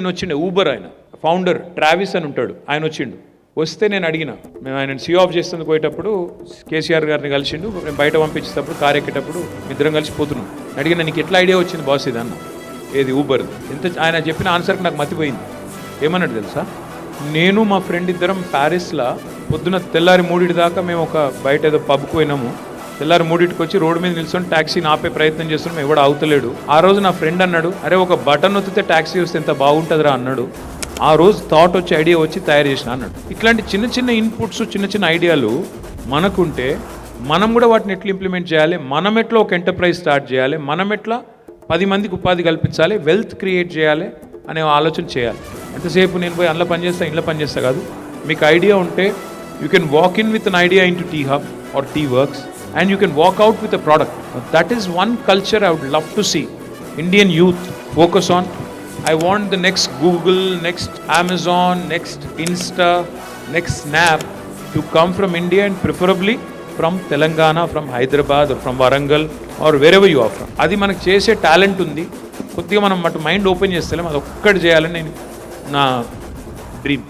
ఈయన వచ్చిండే ఊబర్, ఆయన ఫౌండర్ ట్రావిస్ అని ఉంటాడు, ఆయన వచ్చిండు. వస్తే నేను అడిగిన, మేము ఆయన సీ ఆఫ్ చేస్తుంది పోయేటప్పుడు కేసీఆర్ గారిని కలిసిండు, మేము బయట పంపించేటప్పుడు కారు ఎక్కేటప్పుడు ఇద్దరం కలిసి పోతున్నాం. అడిగిన, నీకు ఎట్లా ఐడియా వచ్చింది బాస్ ఇది అన్న, ఏది ఊబర్ ఎంత? ఆయన చెప్పిన ఆన్సర్కి నాకు మతిపోయింది. ఏమన్నాడు తెలుసా, నేను మా ఫ్రెండ్ ఇద్దరం ప్యారిస్లో పొద్దున తెల్లారి 3 దాకా మేము ఒక బయట ఏదో పబ్కి పోయినాము. తెల్లారి 3కి వచ్చి రోడ్డు మీద నిల్చొని ట్యాక్సీని ఆపే ప్రయత్నం చేస్తున్నాం, ఎవడు అవుతలేడు. ఆ రోజు నా ఫ్రెండ్ అన్నాడు, అరే ఒక బటన్ ఒత్తితే ట్యాక్సీ వస్తే ఎంత బాగుంటుందిరా అన్నాడు. ఆ రోజు థాట్ వచ్చి ఐడియా వచ్చి తయారు చేసిన అన్నాడు. ఇట్లాంటి చిన్న చిన్న ఇన్పుట్స్, చిన్న చిన్న ఐడియాలు మనకుంటే మనం కూడా వాటిని ఎట్లా ఇంప్లిమెంట్ చేయాలి, మనం ఎట్లా ఒక ఎంటర్ప్రైజ్ స్టార్ట్ చేయాలి, మనం ఎట్లా 10 మందికి ఉపాధి కల్పించాలి, వెల్త్ క్రియేట్ చేయాలి అనే ఆలోచన చేయాలి. ఎంతసేపు నేను పోయి అందులో పనిచేస్తా ఇంట్లో పనిచేస్తా కాదు. మీకు ఐడియా ఉంటే you can walk in with an idea into T hub or T works and you can walk out with a product. That is one culture I would love to see Indian youth focus on. I want the next Google, next Amazon, next Insta, next Snap to come from India and preferably from Telangana, from Hyderabad or from Warangal or wherever you are from. అది మనకు చేసే talent ఉంది, కొద్దిగా మనం mind open చేస్తలేం, అది ఒక్కటి చేయాలని నా డ్రీమ్.